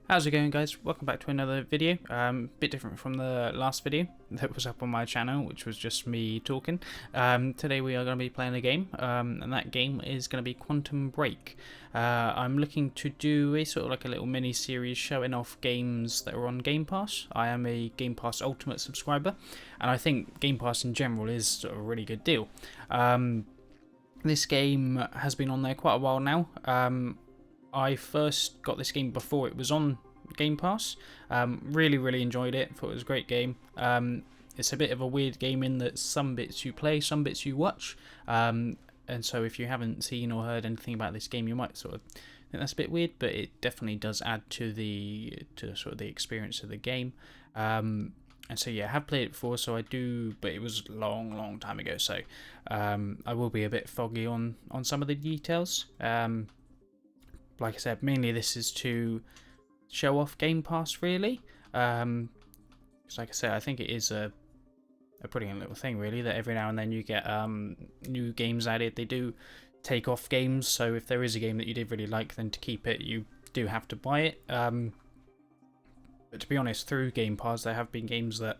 How's it going, guys? Welcome back to another video. Bit different from the last video that was up on my channel, which was just me talking. Today we are going to be playing a game, and that game is going to be Quantum Break. I'm looking to do a sort of like a little mini series showing off games that are on Game Pass. I am a Game Pass Ultimate subscriber, and I think Game Pass in general is sort of a really good deal. This game has been on there quite a while now. I first got this game before it was on Game Pass. Really enjoyed it. Thought it was a great game. It's a bit of a weird game in that some bits you play, some bits you watch. And so if you haven't seen or heard anything about this game, you might sort of think that's a bit weird, but it definitely does add to sort of the experience of the game. And so yeah, I have played it before, so I do, but it was a long time ago. So I will be a bit foggy on some of the details. Like I said, mainly this is to show off Game Pass, really. Because like I said, I think it is a brilliant little thing, really, that every now and then you get new games added. They do take off games, so if there is a game that you did really like, then to keep it, you do have to buy it. But to be honest, through Game Pass, there have been games that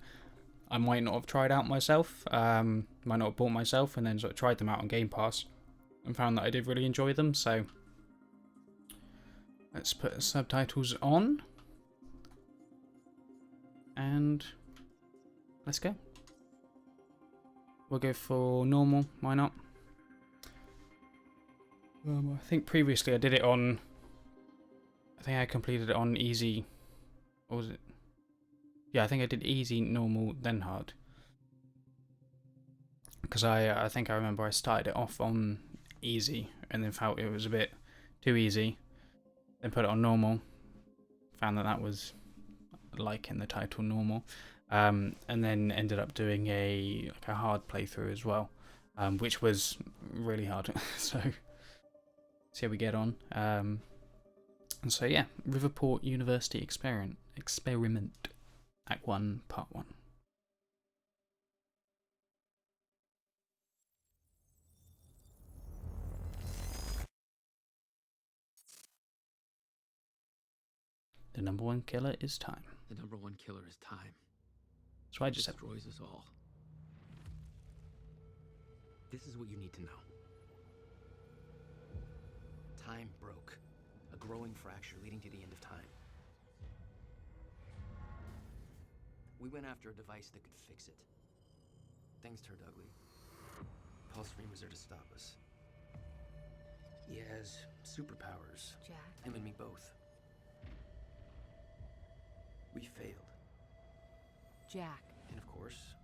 I might not have tried out myself, might not have bought myself, and then sort of tried them out on Game Pass and found that I did really enjoy them, so let's put subtitles on and let's go. We'll go for normal, why not? I think previously I did it on, I think I completed it on easy, or was it? Yeah, I think I did easy, normal, then hard. Because I think I remember I started it off on easy and then felt it was a bit too easy. Then put it on normal, found that was like in the title normal, and then ended up doing a hard playthrough as well, which was really hard. So see how we get on. And so yeah, Riverport University Experiment Act 1 Part 1. The number one killer is time. The number one killer is time. So I just said, destroys us all. This is what you need to know. Time broke. A growing fracture leading to the end of time. We went after a device that could fix it. Things turned ugly. Paul Serene was there to stop us. He has superpowers. Jack. Him and me both. We failed. Jack. And of course,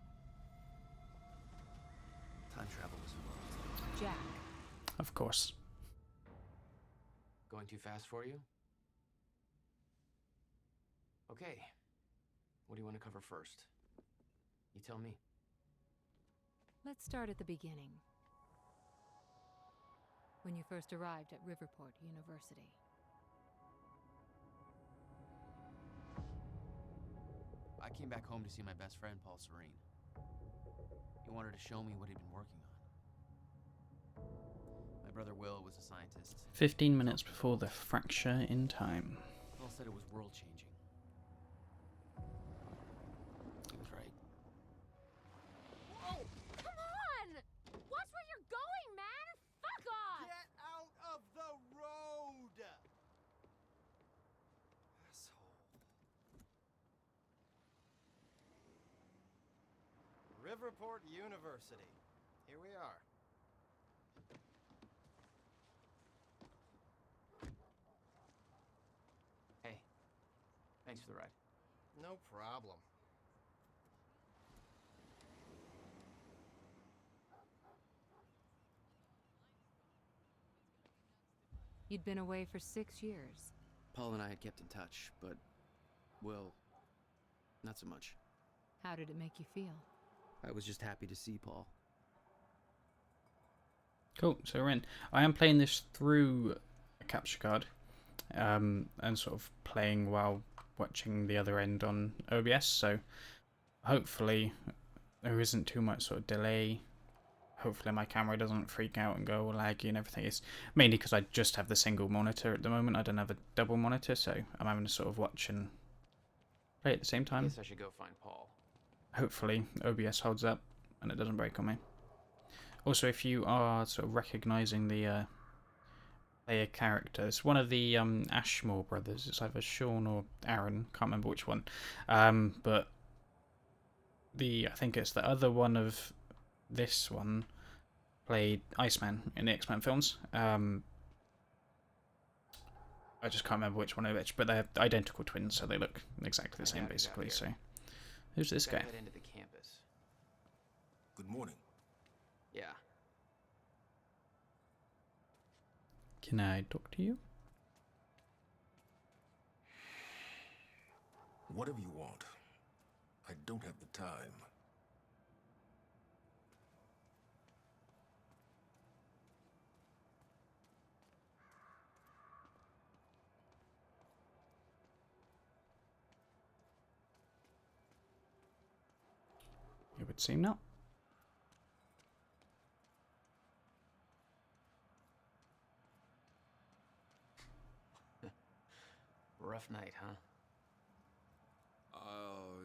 time travel was involved. Jack. of course. Going too fast for you? Okay. What do you want to cover first? You tell me. Let's start at the beginning. When you first arrived at Riverport University. I came back home to see my best friend, Paul Serene. He wanted to show me what he'd been working on. My brother Will was a scientist. 15 minutes before the fracture in time. Paul said it was world-changing. He was right. Whoa! Come on! Watch where you're going, man! Fuck off! Get out of the road! Asshole. Riverport University. Here we are. Hey, thanks for the ride. No problem. You'd been away for 6 years. Paul and I had kept in touch, but, well, not so much. How did it make you feel? I was just happy to see Paul. Cool, so we're in. I am playing this through a capture card, and sort of playing while watching the other end on OBS, so hopefully there isn't too much sort of delay. hopefully my camera doesn't freak out and go all laggy and everything. It's mainly because I just have the single monitor at the moment. I don't have a double monitor, so I'm having to sort of watch and play at the same I time. guess I should go find Paul. Hopefully OBS holds up and it doesn't break on me. Also, if you are sort of recognizing the player character, it's one of the Ashmore brothers. It's either Sean or Aaron, can't remember which one, but I think it's the other one of this one played Iceman in the X-Men films. I just can't remember which one of which, but they're identical twins, so they look exactly the same basically. So who's this guy? Head into the campus. Good morning. Yeah. Can I talk to you? Whatever you want. I don't have the time. It would seem not. Rough night, huh? Oh,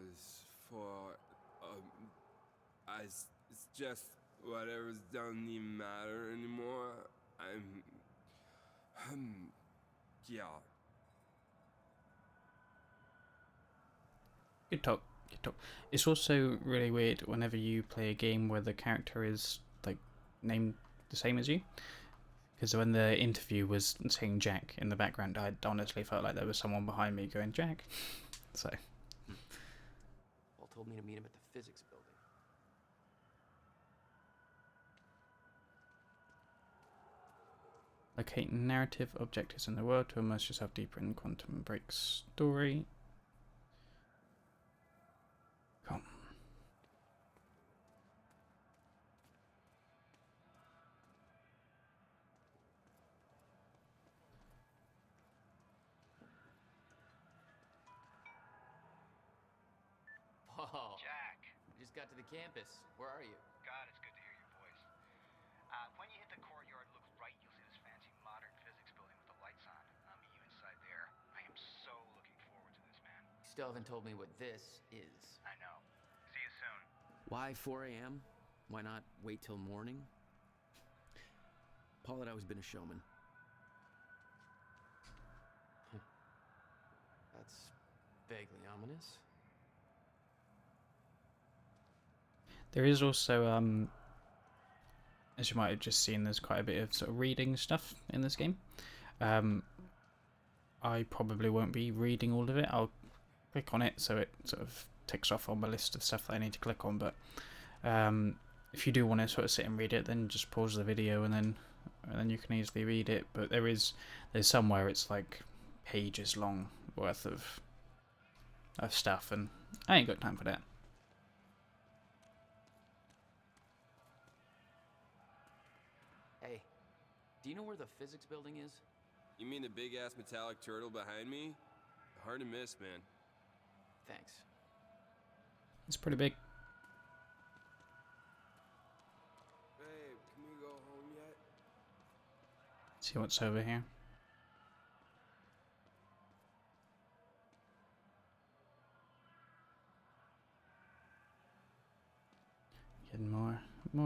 it's just whatever's doesn't even matter anymore. Yeah. Good talk. Good talk. It's also really weird whenever you play a game where the character is like named the same as you. Because when the interview was saying Jack in the background, I honestly felt like there was someone behind me going Jack. So. Paul told me to meet him at the physics building. Locate narrative objectives in the world to immerse yourself deeper in Quantum Break's story. Come. Paul. Jack, We just got to the campus. Where are you? God, it's good to hear your voice. When you hit the courtyard, look right, you'll see this fancy modern physics building with the lights on. I'll meet you inside there. I am so looking forward to this, man. You still haven't told me what this is. I know. See you soon. Why 4 a.m.? Why not wait till morning? Paul had always been a showman. That's vaguely ominous. There is also, as you might have just seen, there's quite a bit of sort of reading stuff in this game. I probably won't be reading all of it. I'll click on it so it sort of ticks off on my list of stuff that I need to click on. But if you do want to sort of sit and read it, then just pause the video and then you can easily read it. But there's somewhere it's like pages long worth of stuff, and I ain't got time for that. Hey, do you know where the physics building is? You mean the big ass metallic turtle behind me? Hard to miss, man. Thanks. It's pretty big. Babe, can we go home yet? See what's over here. Getting more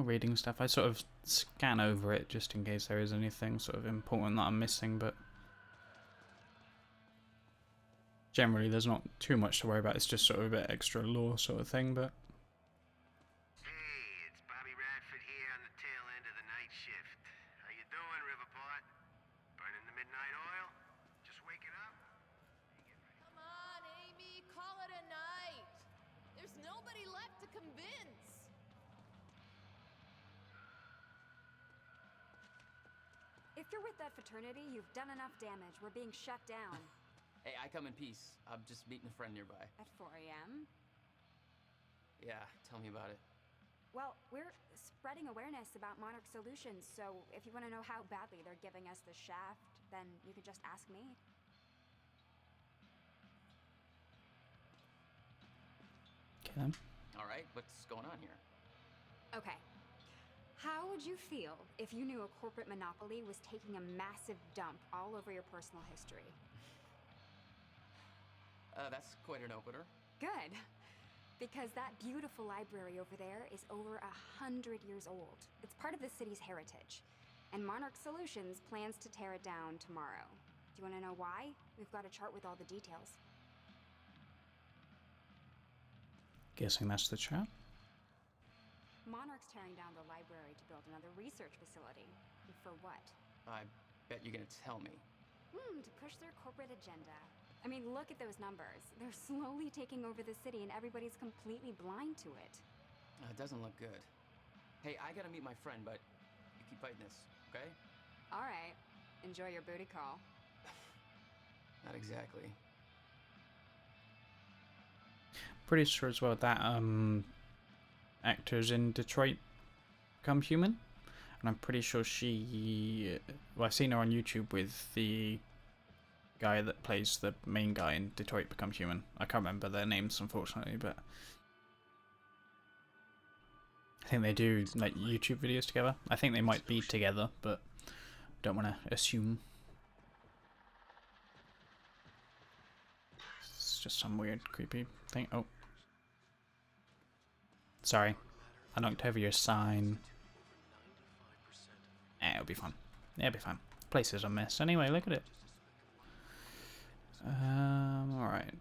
reading stuff. I sort of scan over it just in case there is anything sort of important that I'm missing, but generally there's not too much to worry about. It's just sort of a bit extra lore sort of thing, but Hey, it's Bobby Radford here on the tail end of the night shift. How you doing, Riverport? Burning the midnight oil? Just waking up? Come on, Amy, call it a night. There's nobody left to convince. If you're with that fraternity, you've done enough damage. We're being shut down. Hey, I come in peace. I'm just meeting a friend nearby. At 4 a.m.? Yeah, tell me about it. Well, we're spreading awareness about Monarch Solutions, so if you want to know how badly they're giving us the shaft, then you could just ask me. okay then. All right, what's going on here? Okay. How would you feel if you knew a corporate monopoly was taking a massive dump all over your personal history? That's quite an opener. Good. Because that beautiful library over there is over 100 years old. It's part of the city's heritage. And Monarch Solutions plans to tear it down tomorrow. Do you want to know why? We've got a chart with all the details. Guessing that's the chat. Monarch's tearing down the library to build another research facility. For what? I bet you're gonna tell me. To push their corporate agenda. I mean, look at those numbers. They're slowly taking over the city and everybody's completely blind to it. It doesn't look good. Hey, I gotta meet my friend, but you keep fighting this, okay? All right. Enjoy your booty call. Not exactly. Pretty sure as well that actors in Detroit Become Human, and I'm pretty sure she. Well, I've seen her on YouTube with the guy that plays the main guy in Detroit Become Human. I can't remember their names, unfortunately, but I think they do like YouTube videos together. I think they might be together, but don't want to assume. It's just some weird, creepy thing. Oh. Sorry. I knocked over your sign. It'll be fine. It'll be fine. Place is a mess. Anyway, look at it. Alright.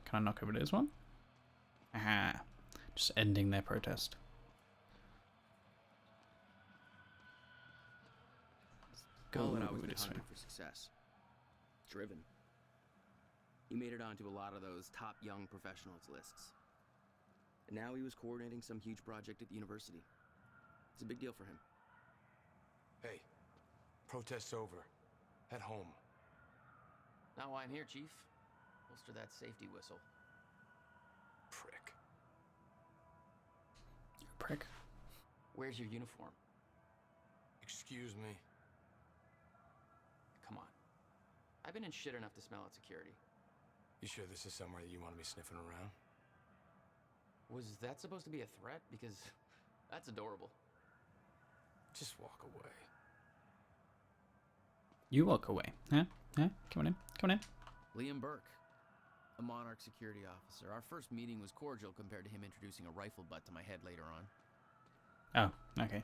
Can I knock over this one? Aha. Just ending their protest. Paul had always been this way. hungry for success. Driven. He made it onto a lot of those top young professionals lists. And now he was coordinating some huge project at the university. It's a big deal for him. Hey, protest's over. Head home. Not why I'm here, Chief. Holster that safety whistle. Prick. Prick. Where's your uniform? Excuse me. Come on. I've been in shit enough to smell out security. You sure this is somewhere that you want to be sniffing around? Was that supposed to be a threat? Because that's adorable. Just walk away. You walk away. Huh? Huh? Come on in. Come on in. Liam Burke, a Monarch security officer. Our first meeting was cordial compared to him introducing a rifle butt to my head later on. Oh, okay.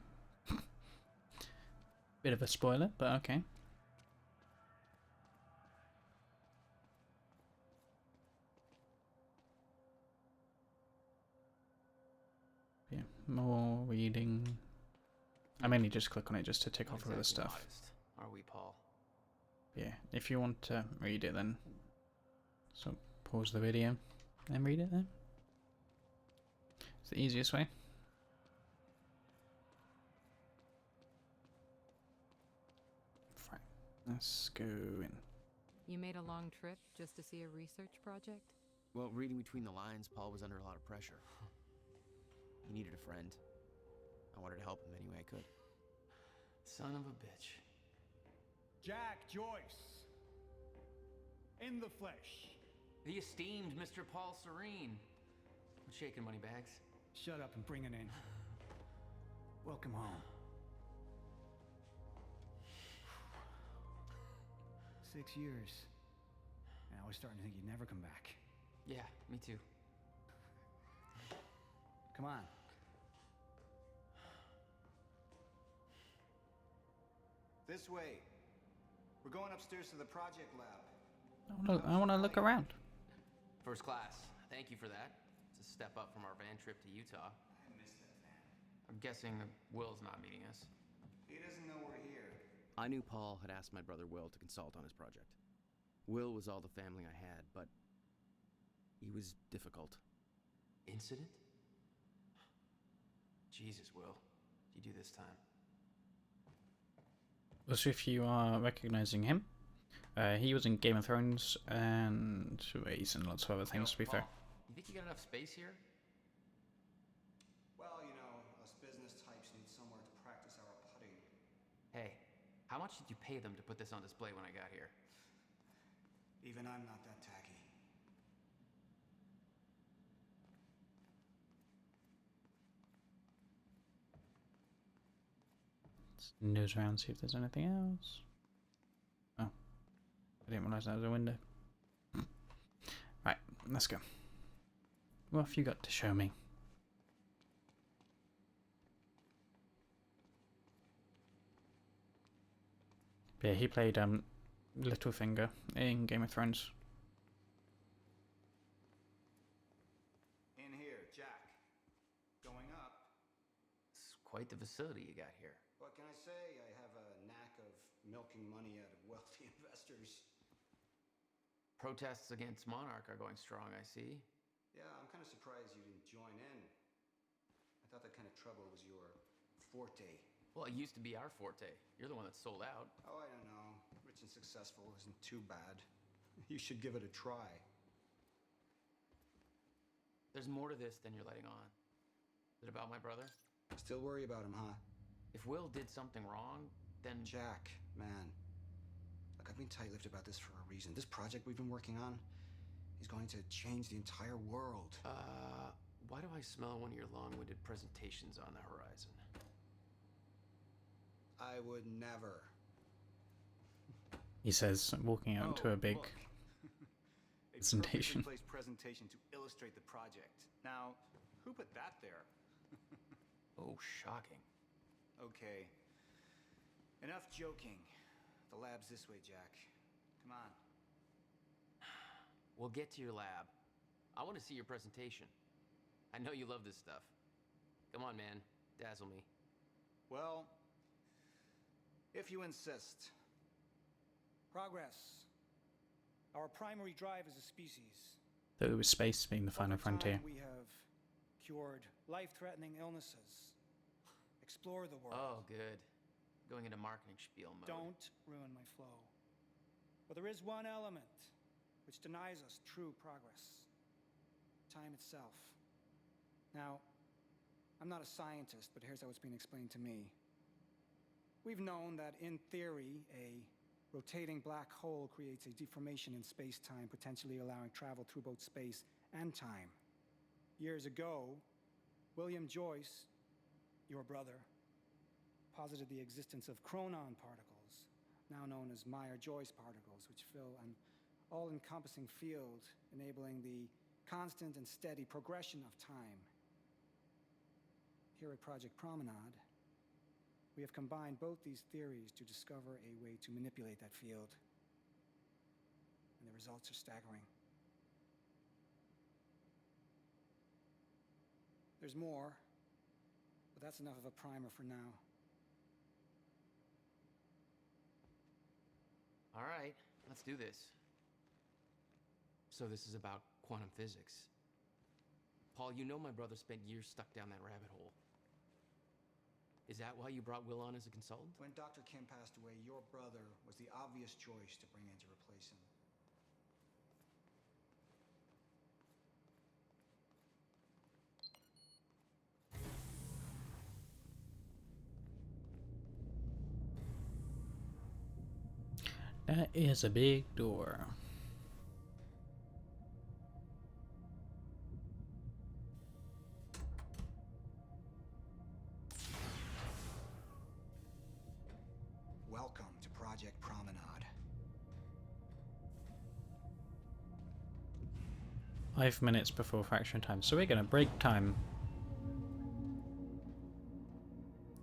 Bit of a spoiler, but okay. Yeah, more reading. I mainly just click on it just to tick off all the stuff. Modest, are we, Paul? Yeah, if you want to read it then. So pause the video and read it then. It's the easiest way. Right, let's go in. You made a long trip just to see a research project? Well, reading between the lines, Paul was under a lot of pressure. He needed a friend. I wanted to help him any way I could. Son of a bitch. Jack Joyce. In the flesh. The esteemed Mr. Paul Serene. What's shaking, Moneybags? Shut up and bring it in. Welcome home. 6 years. And I was starting to think you'd never come back. Yeah, me too. Come on. This way. We're going upstairs to the project lab. I want to look around. First class. Thank you for that. It's a step up from our van trip to Utah. I missed that van. I'm guessing Will's not meeting us. He doesn't know we're here. I knew Paul had asked my brother Will to consult on his project. Will was all the family I had, but he was difficult. Incident? Jesus, Will. What'd you do this time? Also, if you are recognizing him, he was in Game of Thrones and he's in lots of other things, to be fair. You think you got enough space here? Well, you know, us business types need somewhere to practice our putting. Hey, how much did you pay them to put this on display when I got here? Even I'm not that tacky. Nose around, see if there's anything else. Oh, I didn't realise that was a window. Right, let's go. What have you got to show me? Yeah, he played Littlefinger in Game of Thrones. In here, Jack. Going up. It's quite the facility you got here. What can I say? I have a knack of milking money out of wealthy investors. Protests against Monarch are going strong, I see. Yeah, I'm kind of surprised you didn't join in. I thought that kind of trouble was your forte. Well, it used to be our forte. You're the one that sold out. Oh, I don't know. Rich and successful isn't too bad. You should give it a try. There's more to this than you're letting on. Is it about my brother? Still worry about him, huh? If Will did something wrong, then... Jack, man. Look, I've been tight-lipped about this for a reason. This project we've been working on is going to change the entire world. Why do I smell one of your long-winded presentations on the horizon? I would never. He says, walking out into a big presentation. A presentation to illustrate the project. Now, who put that there? Oh, shocking. Okay. Enough joking. The lab's this way, Jack. Come on. We'll get to your lab. I want to see your presentation. I know you love this stuff. Come on, man. Dazzle me. Well, if you insist. Progress. Our primary drive as a species. Though it was space being the final frontier. We have cured life-threatening illnesses. Explore the world. Oh, good. Going into marketing spiel mode. Don't ruin my flow. But there is one element which denies us true progress. Time itself. Now, I'm not a scientist, but here's how it's been explained to me. We've known that, in theory, a rotating black hole creates a deformation in space-time, potentially allowing travel through both space and time. Years ago, William Joyce, your brother, posited the existence of chronon particles, now known as Meyer-Joyce particles, which fill an all-encompassing field, enabling the constant and steady progression of time. Here at Project Promenade, we have combined both these theories to discover a way to manipulate that field. And the results are staggering. There's more, but that's enough of a primer for now. All right, let's do this. So this is about quantum physics. Paul, you know my brother spent years stuck down that rabbit hole. Is that why you brought Will on as a consultant? When Dr. Kim passed away, your brother was the obvious choice to bring in to replace him. That is a big door. Welcome to Project Promenade. 5 minutes before fraction time, so we're gonna break time.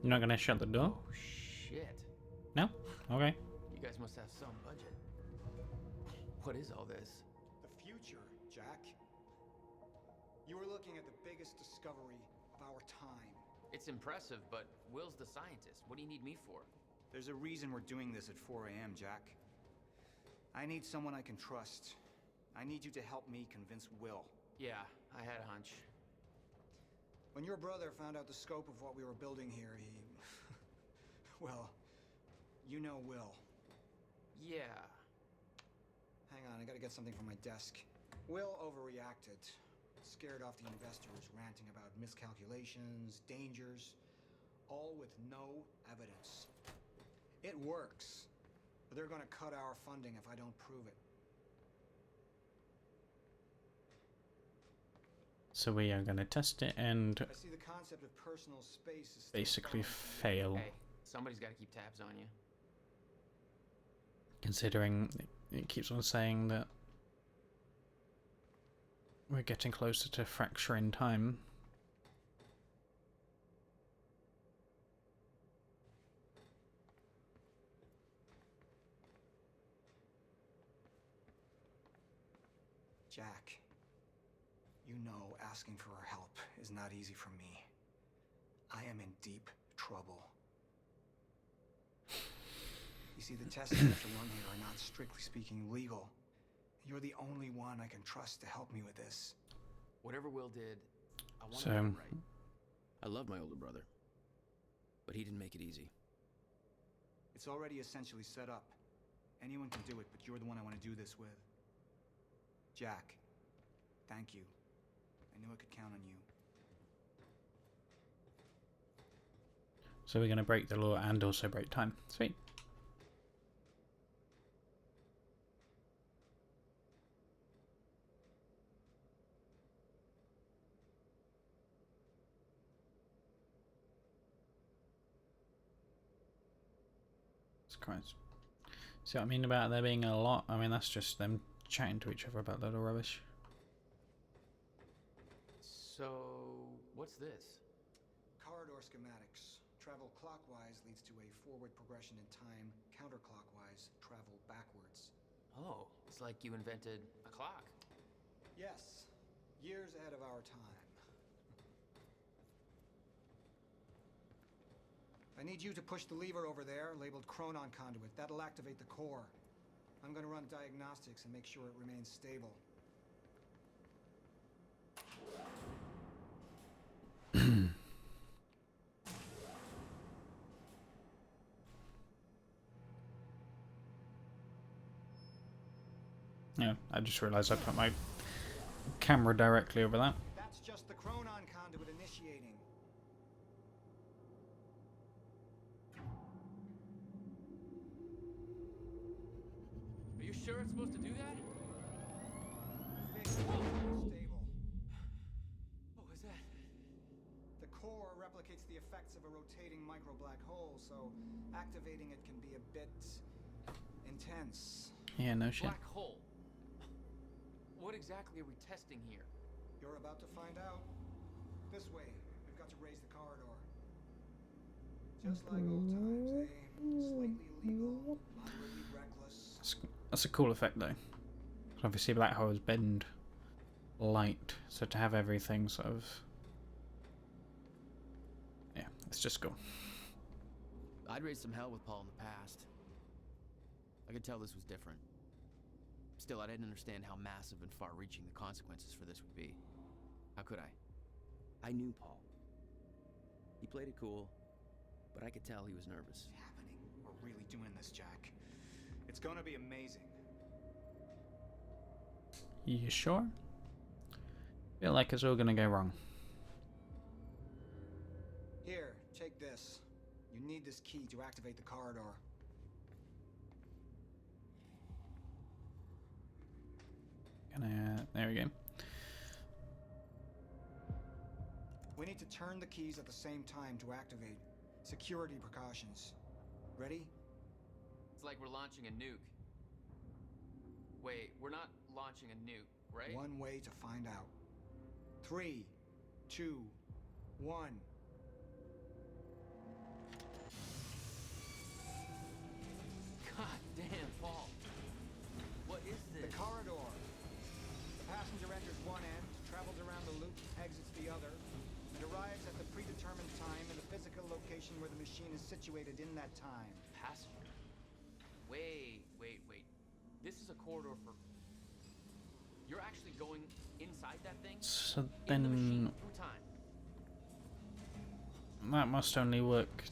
You're not gonna shut the door? Oh, shit. No? Okay. You guys must have some budget. What is all this? The future, Jack. You are looking at the biggest discovery of our time. It's impressive, but Will's the scientist. What do you need me for? There's a reason we're doing this at 4 a.m., Jack. I need someone I can trust. I need you to help me convince Will. Yeah, I had a hunch. When your brother found out the scope of what we were building here, he... well, you know Will. Yeah. Hang on, I gotta get something from my desk. Will overreacted. Scared off the investors, ranting about miscalculations, dangers, all with no evidence. It works, but they're gonna cut our funding if I don't prove it. So we are gonna test it and I see the concept of personal space is basically fail. Hey, Somebody's got to keep tabs on you. Considering it keeps on saying that we're getting closer to fracture in time. Jack, you know asking for our help is not easy for me. I am in deep trouble. You see, the tests you have to run here are not strictly speaking legal. You're the only one I can trust to help me with this. Whatever Will did, I want to So, do it right. I love my older brother, but he didn't make it easy. It's already essentially set up. Anyone can do it, but you're the one I want to do this with. Jack, thank you. I knew I could count on you. so we're going to break the law and also break time. Sweet. Christ. See what I mean about there being a lot? I mean, that's just them chatting to each other about little rubbish. So, what's this? Corridor schematics. Travel clockwise leads to a forward progression in time. Counterclockwise, travel backwards. Oh, it's like you invented a clock. Yes, years ahead of our time. I need you to push the lever over there, labeled Chronon Conduit. That'll activate the core. I'm gonna run diagnostics and make sure it remains stable. Yeah, I just realised I put my camera directly over that. That's just the Chronon Conduit initiating. Are you sure it's supposed to do that? Stable. What was that? The core replicates the effects of a rotating micro black hole, so activating it can be a bit intense. Yeah, no shit. Black hole. What exactly are we testing here? You're about to find out. This way. We've got to raise the corridor. Just like old times, eh? Slightly illegal, moderately reckless. That's a cool effect though. Obviously black holes bend light, so to have everything sort of... yeah, it's just cool. I'd raised some hell with Paul in the past. I could tell this was different. Still, I didn't understand how massive and far-reaching the consequences for this would be. How could I? I knew Paul. He played it cool, but I could tell he was nervous. What's happening? We're really doing this, Jack. It's gonna be amazing. You sure? Feel like it's all gonna go wrong. Here, take this. You need this key to activate the corridor. There we go. We need to turn the keys at the same time to activate. Security precautions. Ready? It's like we're launching a nuke. Wait, we're not launching a nuke, right? One way to find out. 3, 2, 1. God damn, Paul. What is this? The corridor. The passenger enters one end, travels around the loop, exits the other, and arrives at the predetermined time and the physical location where the machine is situated in that time. Passenger. Wait. This is a corridor for... You're actually going inside that thing? So In the then machine through time. that must only work.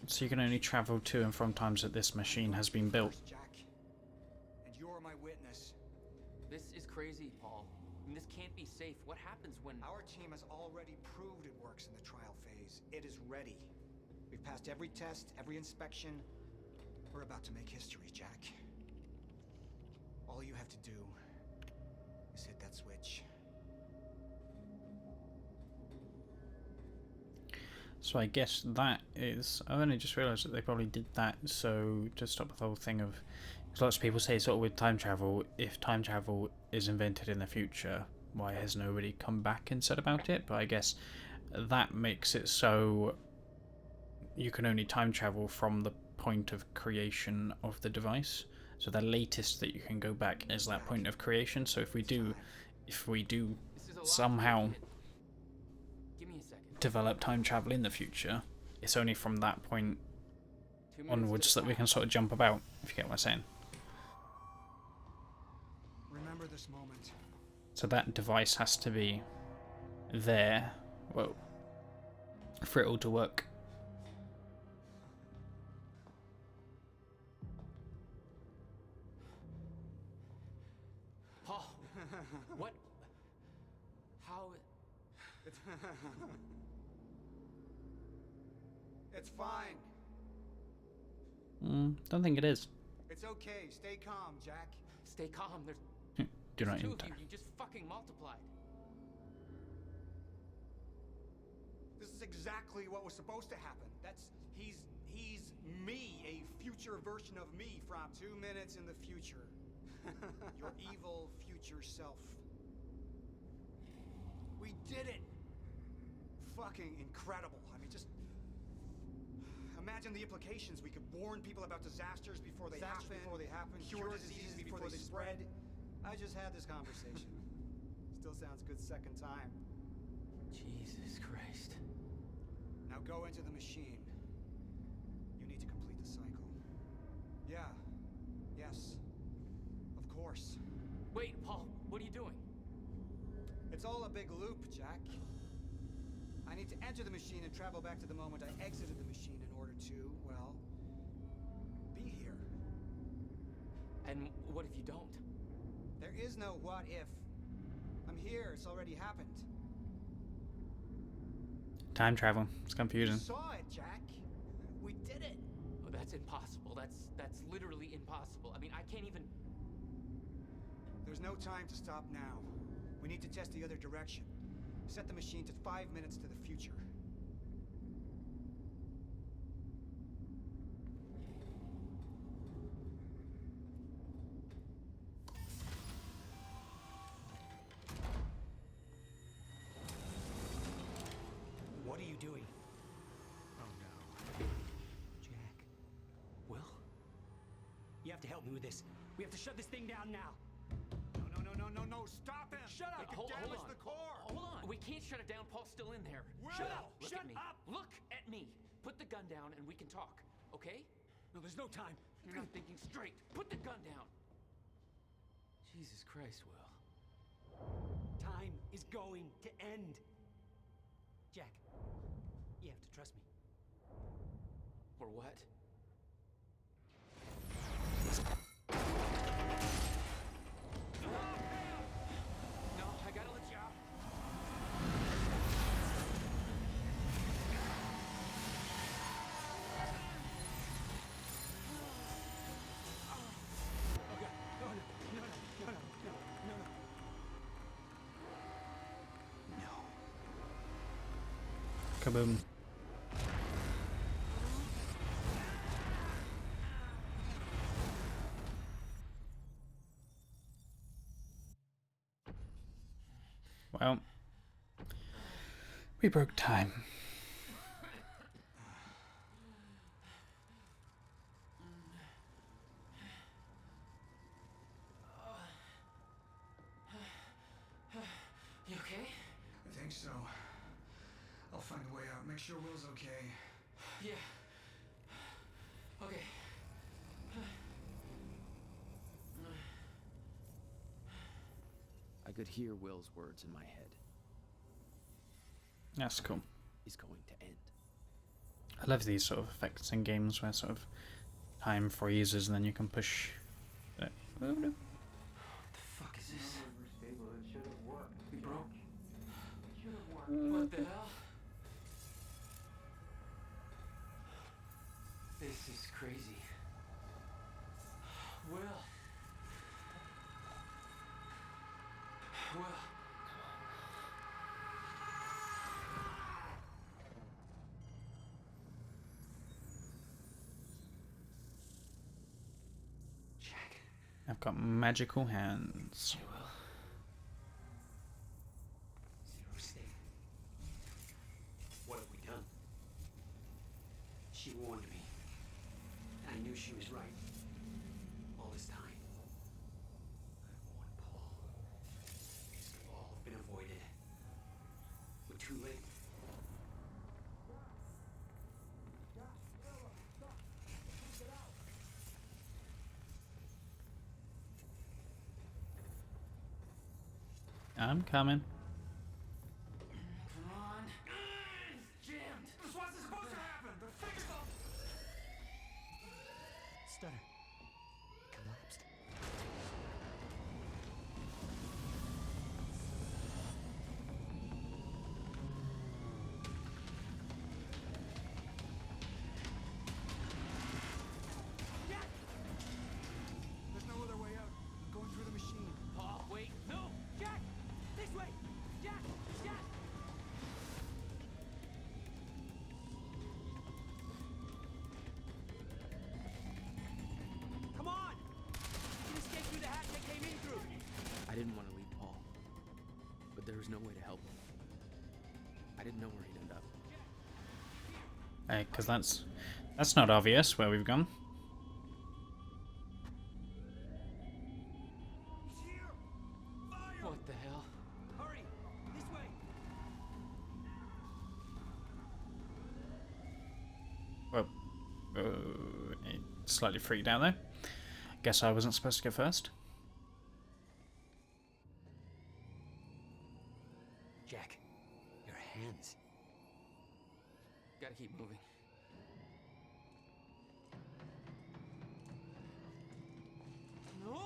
So you can only travel to and from times that this machine has been built. Jack, and you're my witness. This is crazy, Paul. I mean, this can't be safe. What happens when... Our team has already proved it works in the trial phase. It is ready. We've passed every test, every inspection. We're about to make history, Jack. All you have to do is hit that switch. So I guess that is... I only just realised that they probably did that so to stop the whole thing of... Because lots of people say sort of with time travel, if time travel is invented in the future, why has nobody come back and said about it? But I guess that makes it so you can only time travel from the point of creation of the device. So the latest that you can go back is that point of creation. So if we do somehow develop time travel in the future, it's only from that point onwards that we can sort of jump about, if you get what I'm saying. Remember this moment. So that device has to be there, well, for it all to work. Paul, what? How? It's fine. Don't think it is. It's okay. Stay calm, Jack. Stay calm. There's Do not two enter. of you. You just fucking multiplied. This is exactly what was supposed to happen. He's me, a future version of me from 2 minutes in the future. Your evil future self. We did it! Fucking incredible. I mean, just imagine the implications. We could warn people about disasters before they happen, cure diseases before they spread. I just had this conversation. Still sounds good second time. Jesus Christ. Now go into the machine. You need to complete the cycle. Yeah. Yes. Of course. Wait, Paul, what are you doing? It's all a big loop, Jack. I need to enter the machine and travel back to the moment I exited the machine in order to, well, be here. And what if you don't? There is no what if. I'm here. It's already happened. Time travel. It's confusing. You saw it, Jack. We did it. Oh, that's impossible. That's literally impossible. I mean, I can't even... There's no time to stop now. We need to test the other direction. Set the machine to 5 minutes to the future. What are you doing? Oh no. Jack. Will? You have to help me with this. We have to shut this thing down now. No, stop him! Shut up! It could damage the core! Hold on. We can't shut it down. Paul's still in there. Shut up! Look Shut at me. up! Look at me. Put the gun down and we can talk, okay? No, there's no time. You're not thinking straight. Put the gun down. Jesus Christ, Will. Time is going to end. Jack, you have to trust me. Or what? No, I gotta let you out. Okay. No. Kaboom. Well, we broke time. You okay? I think so. I'll find a way out. Make sure Will's okay. Yeah. Okay. I could hear Will's words in my head. That's cool. Is going to end. I love these sort of effects in games where sort of time freezes and then you can push it. Oh, no. What the fuck is this? We broke. What the hell? This is crazy. Will. I've got magical hands. Zero State. What have we done? She warned me. I knew she was right. All this time. I warned Paul. This could all have been avoided. We're too late. I'm coming. Come on. It's jammed. What's supposed to happen? The fingers off. Stutter. Collapsed. Jack! There's no other way out. I'm going through the machine. Paul, wait. No. Jack! This way! Jack! Jack! Come on! You can escape through the hatch I came in through. I didn't want to leave Paul, but there was no way to help him. I didn't know where he'd end up. Hey, because that's not obvious where we've gone. What the hell? Hurry! This way! Well, slightly freaked out there. Guess I wasn't supposed to go first. Jack, your hands. Gotta keep moving. No!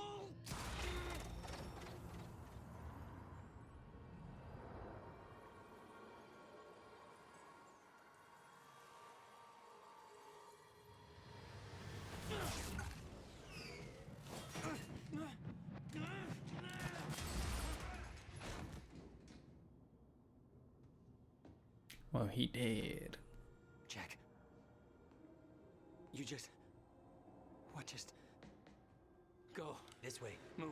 Well, he did. Jack. You just... What just... Go. This way. Move.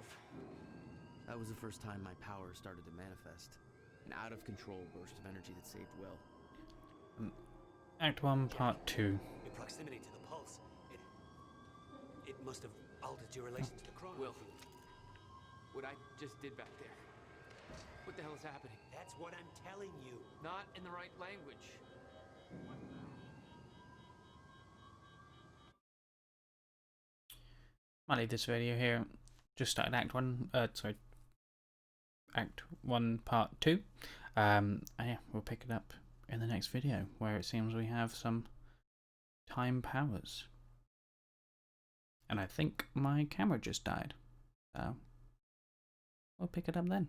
That was the first time my power started to manifest. An out-of-control burst of energy that saved Will. Act 1, Part 2. Your proximity to the pulse. It must have altered your relation to the chrono. Will, what I just did back there. What the hell is happening? That's what I'm telling you. Not in the right language. I'll leave this video here. Just started Act 1, Act 1, Part 2. And yeah, we'll pick it up in the next video, where it seems we have some time powers. And I think my camera just died. So, we'll pick it up then.